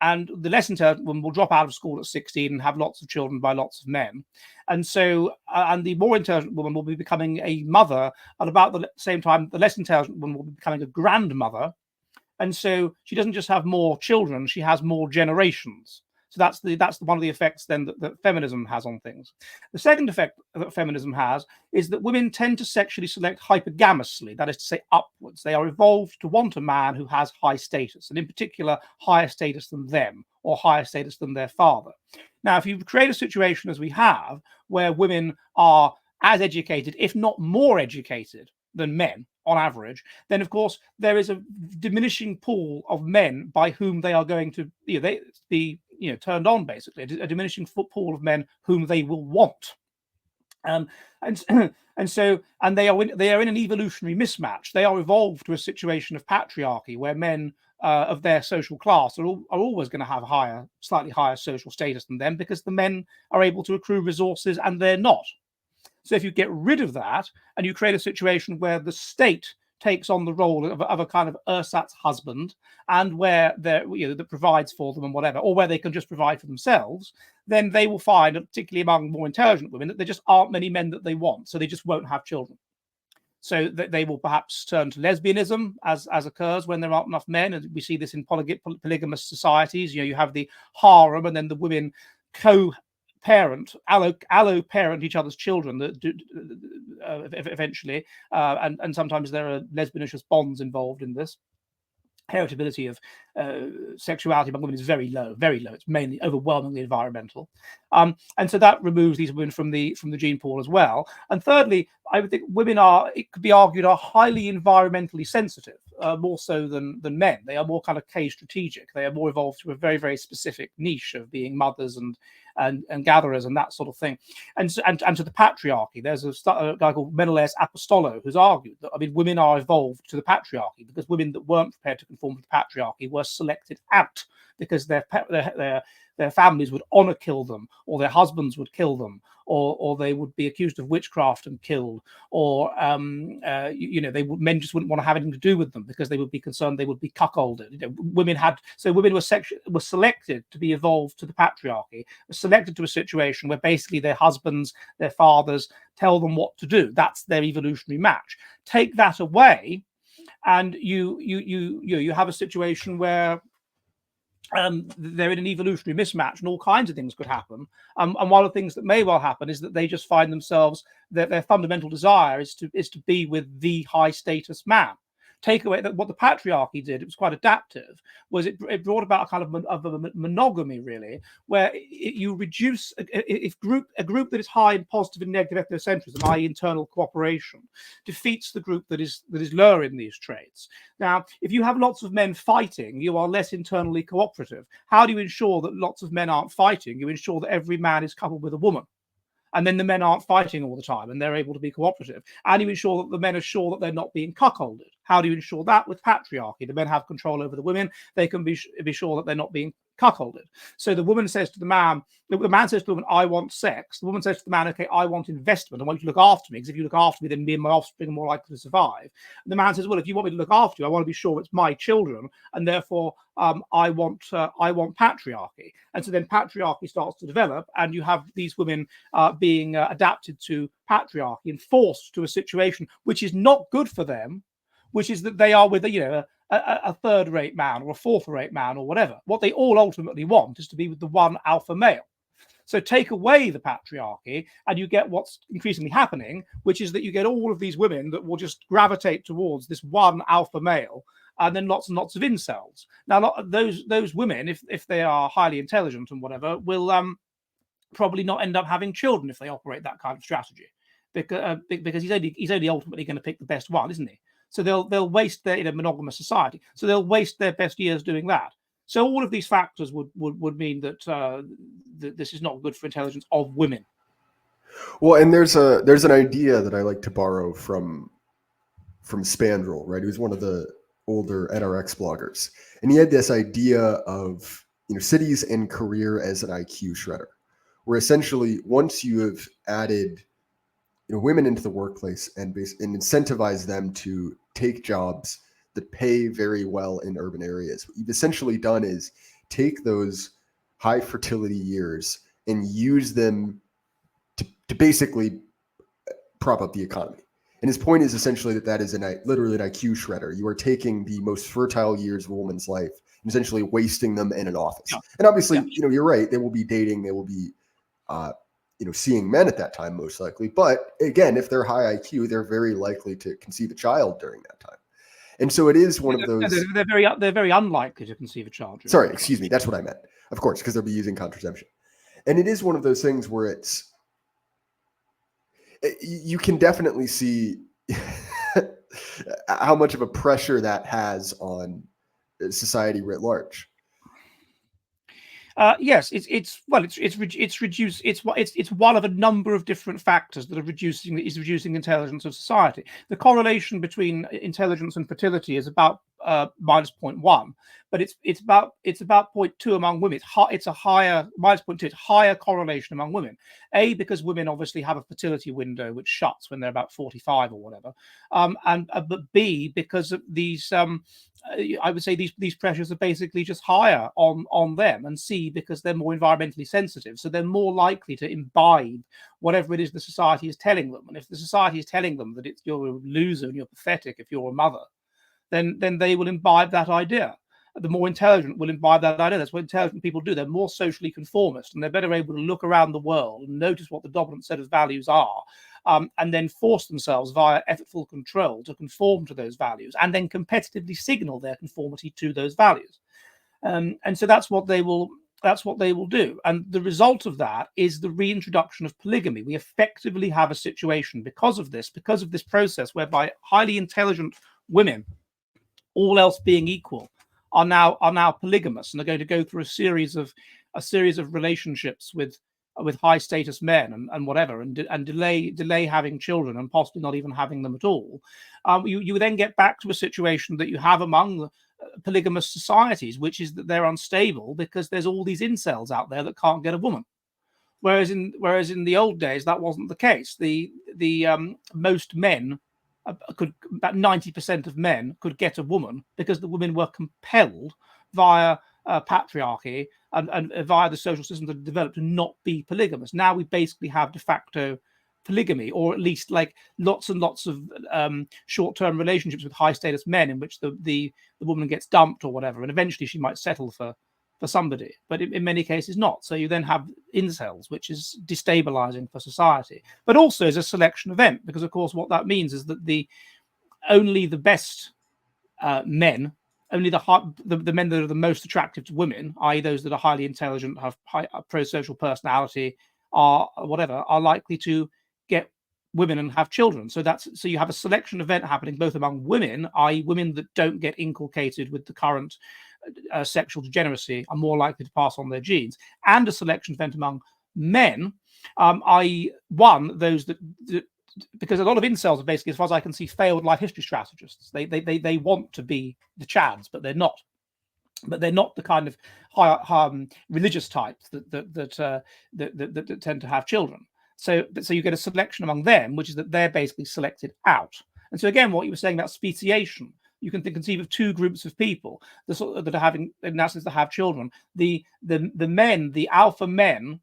and the less intelligent woman will drop out of school at 16 and have lots of children by lots of men. And so, and the more intelligent woman will be becoming a mother at about the same time the less intelligent woman will be becoming a grandmother. And so she doesn't just have more children, she has more generations. So that's one of the effects then that feminism has on things. The second effect that feminism has is that women tend to sexually select hypergamously, that is to say upwards. They are evolved to want a man who has high status, and in particular higher status than them or higher status than their father. Now, if you create a situation as we have, where women are as educated, if not more educated than men on average, then of course there is a diminishing pool of men by whom they are going to be turned on, basically a diminishing pool of men whom they will want. And so they are in an evolutionary mismatch. They are evolved to a situation of patriarchy where men of their social class are always going to have slightly higher social status than them, because the men are able to accrue resources and they're not. So if you get rid of that and you create a situation where the state takes on the role of a kind of ersatz husband, and where that provides for them and whatever, or where they can just provide for themselves, then they will find, particularly among more intelligent women, that there just aren't many men that they want, so they just won't have children. So that they will perhaps turn to lesbianism, as occurs when there aren't enough men, and we see this in polygamous societies. You have the harem, and then the women co-parent, allo-parent each other's children that eventually, and sometimes there are lesbianous bonds involved in this. Heritability of sexuality among women is very low, very low. It's mainly overwhelmingly environmental, and so that removes these women from the gene pool as well. And thirdly, I would think women it could be argued, are highly environmentally sensitive, more so than men. They are more kind of case strategic. They are more evolved to a very, very specific niche of being mothers and gatherers and that sort of thing, and to the patriarchy. There's a guy called Menelaus Apostolo who's argued that women are evolved to the patriarchy because women that weren't prepared to conform to the patriarchy were selected out because their families would honor kill them, or their husbands would kill them, or they would be accused of witchcraft and killed, or men just wouldn't want to have anything to do with them because they would be concerned they would be cuckolded. Women were selected to be evolved to the patriarchy, were selected to a situation where basically their husbands, their fathers tell them what to do. That's their evolutionary match. Take that away, and you have a situation where they're in an evolutionary mismatch, and all kinds of things could happen. And one of the things that may well happen is that they just find themselves that their fundamental desire is to be with the high status man. take away that what the patriarchy did, it was quite adaptive, was it brought about a kind of a monogamy, really, where you reduce a group that is high in positive and negative ethnocentrism, i.e. internal cooperation, defeats the group that is lower in these traits. Now, if you have lots of men fighting, you are less internally cooperative. How do you ensure that lots of men aren't fighting? You ensure that every man is coupled with a woman. And then the men aren't fighting all the time and they're able to be cooperative. And you ensure that the men are sure that they're not being cuckolded. How do you ensure that? With patriarchy. The men have control over the women. They can be sure that they're not being cuckolded. So the woman says to the man says to the woman, I want sex. The woman says to the man, okay, I want investment. I want you to look after me, because if you look after me, then me and my offspring are more likely to survive. And the man says, well, if you want me to look after you, I want to be sure it's my children, and therefore I want patriarchy. And so then patriarchy starts to develop, and you have these women being adapted to patriarchy and forced to a situation which is not good for them, which is that they are with a third-rate man or a fourth-rate man or whatever. What they all ultimately want is to be with the one alpha male. So take away the patriarchy and you get what's increasingly happening, which is that you get all of these women that will just gravitate towards this one alpha male, and then lots and lots of incels. Now, those women, if they are highly intelligent and whatever, will probably not end up having children if they operate that kind of strategy, because he's only ultimately going to pick the best one, isn't he? So they'll waste their, in a monogamous society, so they'll waste their best years doing that. So all of these factors would mean that this is not good for intelligence of women. Well, and there's an idea that I like to borrow from Spandrel, right? He was one of the older NRX bloggers, and he had this idea of cities and career as an IQ shredder, where essentially once you have added women into the workplace and incentivize them to take jobs that pay very well in urban areas, what you've essentially done is take those high fertility years and use them to basically prop up the economy. And his point is essentially that is literally an IQ shredder. You are taking the most fertile years of a woman's life and essentially wasting them in an office. Yeah. And obviously, you're right. They will be dating. They will be seeing men at that time, most likely. But again, if they're high IQ, they're very likely to conceive a child during that time. And so it is one of those. They're very unlikely to conceive a child. Sorry, excuse me. That's what I meant. Of course, because they'll be using contraception. And it is one of those things where you can definitely see how much of a pressure that has on society writ large. Yes, it's reduced. It's one of a number of different factors that are reducing intelligence of society. The correlation between intelligence and fertility is about minus 0.1, but it's about 0.2 among women. It's a higher minus 0.2. It's higher correlation among women. A, because women obviously have a fertility window which shuts when they're about 45 or whatever, but B, because of these. I would say these pressures are basically just higher on them, and C, because they're more environmentally sensitive, so they're more likely to imbibe whatever it is the society is telling them. And if the society is telling them that you're a loser and you're pathetic if you're a mother, then they will imbibe that idea. The more intelligent will imbibe that idea. That's what intelligent people do. They're more socially conformist, and they're better able to look around the world and notice what the dominant set of values are, and then force themselves via effortful control to conform to those values, and then competitively signal their conformity to those values. And so that's what they will do. And the result of that is the reintroduction of polygamy. We effectively have a situation because of this process whereby highly intelligent women, all else being equal, are now polygamous, and are going to go through a series of relationships with high status men and whatever, and delay having children, and possibly not even having them at all. You then get back to a situation that you have among polygamous societies, which is that they're unstable because there's all these incels out there that can't get a woman. Whereas in the old days that wasn't the case. The most men about 90% of men could get a woman because the women were compelled via patriarchy and via the social system that developed to not be polygamous. Now we basically have de facto polygamy, or at least like lots and lots of short-term relationships with high status men in which the woman gets dumped or whatever, and eventually she might settle for somebody, but in many cases not. So you then have incels, which is destabilizing for society, but also is a selection event, because of course what that means is that only the best men, only the men that are the most attractive to women, i.e. those that are highly intelligent, have pro-social personality, are likely to get women and have children. So you have a selection event happening both among women, i.e. women that don't get inculcated with the current sexual degeneracy are more likely to pass on their genes, and a selection event among men, i.e. those that because a lot of incels are basically, as far as I can see, failed life history strategists. They want to be the Chads, but they're not. But they're not the kind of high religious types that tend to have children. So you get a selection among them, which is that they're basically selected out. And so again, what you were saying about speciation, you can conceive of two groups of people that are having, in essence, that have children. The men, the alpha men,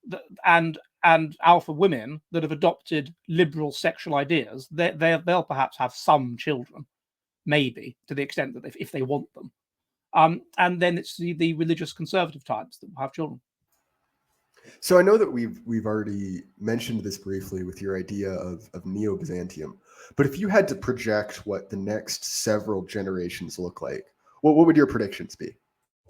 and alpha women that have adopted liberal sexual ideas, they'll perhaps have some children, maybe, to the extent that if they want them. And then it's the religious conservative types that will have children. So I know that we've already mentioned this briefly with your idea of Neo-Byzantium, but if you had to project what the next several generations look like, what would your predictions be?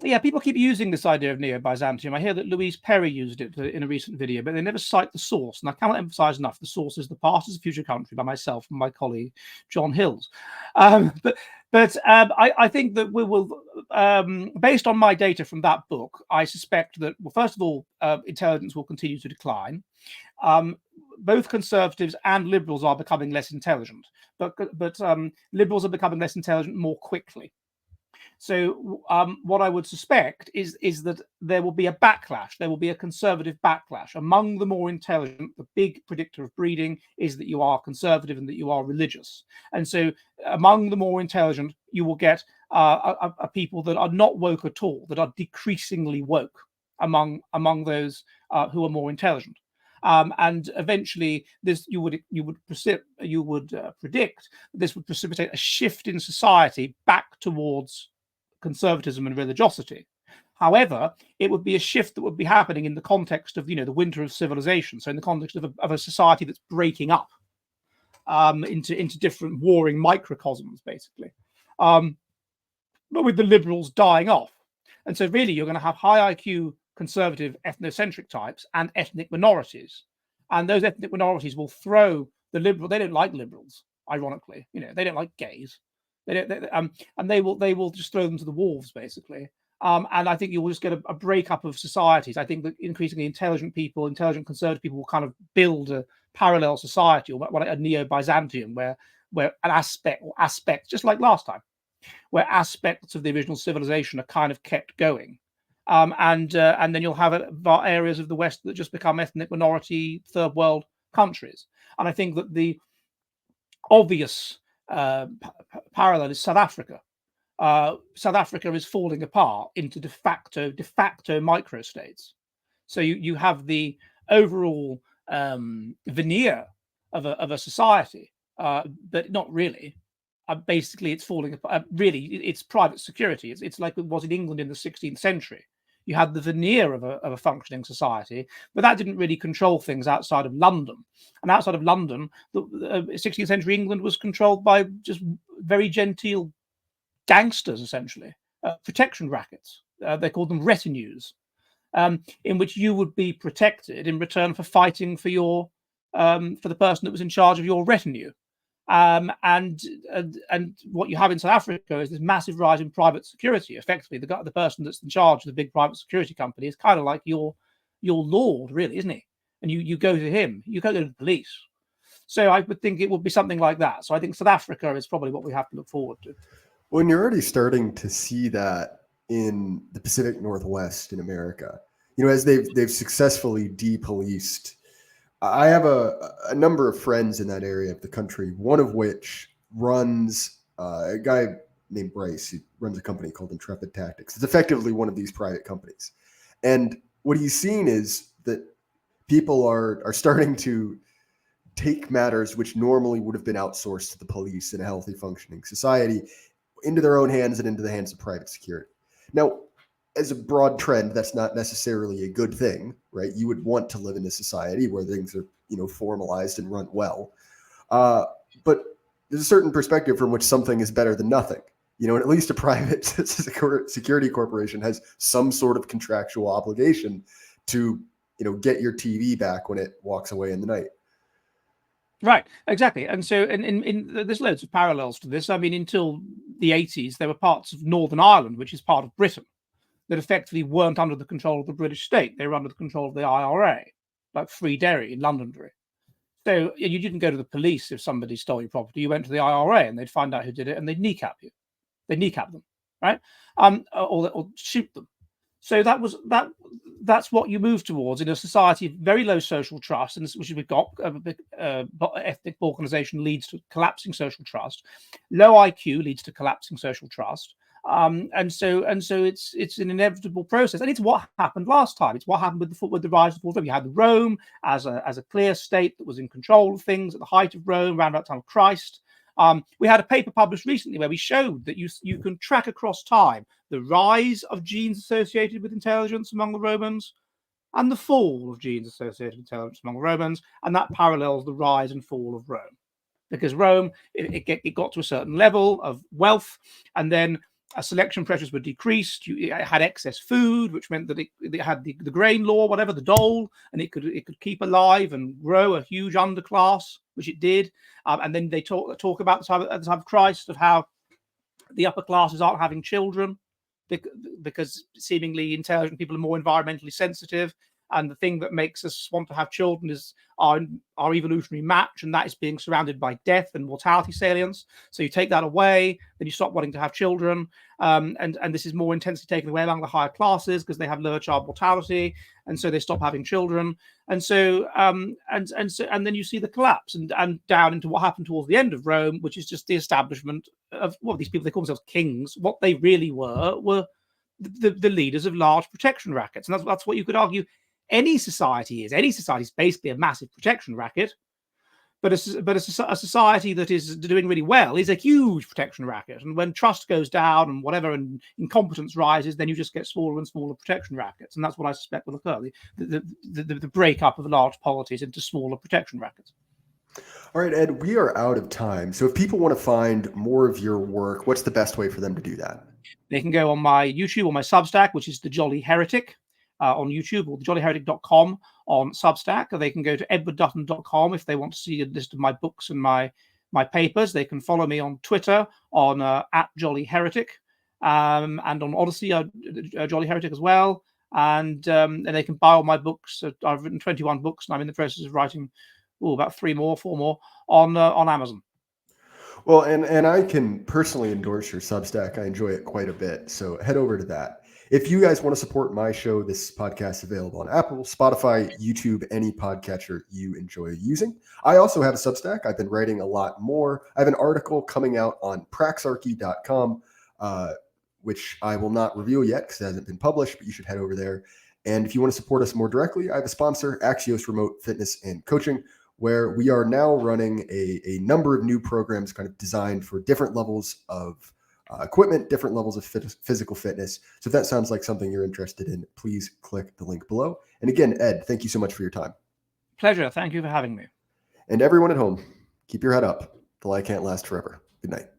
Yeah, people keep using this idea of Neo-Byzantium. I hear that Louise Perry used it in a recent video, but they never cite the source. And I cannot emphasize enough, the source is The Past is a Future Country by myself and my colleague, John Hills. But I think that we will, based on my data from that book, I suspect that, well, first of all, intelligence will continue to decline. Both conservatives and liberals are becoming less intelligent, but liberals are becoming less intelligent more quickly. So what I would suspect is that there will be a backlash. There will be a conservative backlash among the more intelligent. The big predictor of breeding is that you are conservative and that you are religious. And so among the more intelligent, you will get a people that are not woke at all, that are decreasingly woke among those who are more intelligent. And eventually, you would predict this would precipitate a shift in society back towards conservatism and religiosity. However, it would be a shift that would be happening in the context of, the winter of civilization. So in the context of a society that's breaking up into different warring microcosms, basically. But with the liberals dying off. And so really, you're going to have high IQ conservative ethnocentric types and ethnic minorities. And those ethnic minorities will throw the liberal. They don't like liberals, ironically. They don't like gays. And they will just throw them to the wolves, basically. And I think you will just get a breakup of societies. I think that increasingly intelligent conservative people will kind of build a parallel society, or a Neo-Byzantium, where an aspect, just like last time, where aspects of the original civilization are kind of kept going. And then you'll have areas of the West that just become ethnic minority third world countries. And I think that the obvious parallel is South Africa. South Africa is falling apart into de facto microstates. So you have the overall veneer of a society, but not really. Basically, it's falling apart. Really, it's private security. It's like it was in England in the 16th century. You had the veneer of a functioning society, but that didn't really control things outside of London. And outside of London, the 16th century England was controlled by just very genteel gangsters, essentially, protection rackets. They called them retinues, in which you would be protected in return for fighting for for the person that was in charge of your retinue. And what you have in South Africa is this massive rise in private security. Effectively, the person that's in charge of the big private security company is kind of like your lord, really, isn't he? And you go to him. You go to the police. So I would think it would be something like that. So I think South Africa is probably what we have to look forward to. Well, you're already starting to see that in the Pacific Northwest in America. As they've successfully depoliced. I have a number of friends in that area of the country, one of which runs a guy named Bryce. He runs a company called Intrepid Tactics. It's effectively one of these private companies. And what he's seen is that people are starting to take matters which normally would have been outsourced to the police in a healthy functioning society into their own hands and into the hands of private security. Now, as a broad trend, that's not necessarily a good thing, right? You would want to live in a society where things are, formalized and run well. But there's a certain perspective from which something is better than nothing. you know, and at least a private security corporation has some sort of contractual obligation to, you know, get your TV back when it walks away in the night. Right, exactly. And so there's loads of parallels to this. I mean, until the 80s, there were parts of Northern Ireland, which is part of Britain, that effectively weren't under the control of the British state. They were under the control of the IRA, like Free Derry in Londonderry. So you didn't go to the police if somebody stole your property. You went to the IRA and they'd find out who did it and they'd kneecap you. They'd kneecap them, right? Or shoot them. So that's what you move towards in a society of very low social trust, and which we've got. Ethnic balkanization leads to collapsing social trust. Low IQ leads to collapsing social trust. And so it's an inevitable process, and it's what happened last time. It's what happened with the rise of the Rome. You had Rome as a clear state that was in control of things at the height of Rome, around about the time of Christ. We had a paper published recently where we showed that you can track across time the rise of genes associated with intelligence among the Romans and the fall of genes associated with intelligence among the Romans, and that parallels the rise and fall of Rome. Because Rome, it got to a certain level of wealth, and then selection pressures were decreased. It had excess food, which meant that it had the grain law, whatever, the dole, and it could keep alive and grow a huge underclass, which it did. And then they talk about at the time of Christ of how the upper classes aren't having children because seemingly intelligent people are more environmentally sensitive. And the thing that makes us want to have children is our evolutionary match, and that is being surrounded by death and mortality salience. So you take that away, then you stop wanting to have children, and this is more intensely taken away among the higher classes because they have lower child mortality, and so they stop having children. And so and then you see the collapse and down into what happened towards the end of Rome, which is just the establishment of these people. They call themselves kings. What they really were the leaders of large protection rackets, and that's what you could argue. Any society is basically a massive protection racket, but a society that is doing really well is a huge protection racket. And when trust goes down and whatever, and incompetence rises, then you just get smaller and smaller protection rackets, and that's what I suspect will occur: the breakup of large polities into smaller protection rackets. All right, Ed, we are out of time. So if people want to find more of your work, what's the best way for them to do that? They can go on my YouTube or my Substack, which is The Jolly Heretic. On YouTube, or thejollyheretic.com on Substack. Or they can go to edwarddutton.com if they want to see a list of my books and my papers. They can follow me on Twitter on @jollyheretic, and on Odyssey, Jolly Heretic as well. And they can buy all my books. I've written 21 books, and I'm in the process of writing about 4 more on Amazon. Well, and I can personally endorse your Substack. I enjoy it quite a bit. So head over to that. If you guys want to support my show, this podcast is available on Apple, Spotify, YouTube, any podcatcher you enjoy using. I also have a Substack. I've been writing a lot more. I have an article coming out on praxarchy.com, which I will not reveal yet because it hasn't been published, but you should head over there. And if you want to support us more directly, I have a sponsor, Axios Remote Fitness and Coaching, where we are now running a number of new programs kind of designed for different levels of equipment, different levels of physical fitness. So if that sounds like something you're interested in, please click the link below. And again, Ed, thank you so much for your time. Pleasure. Thank you for having me. And everyone at home, keep your head up. The light can't last forever. Good night.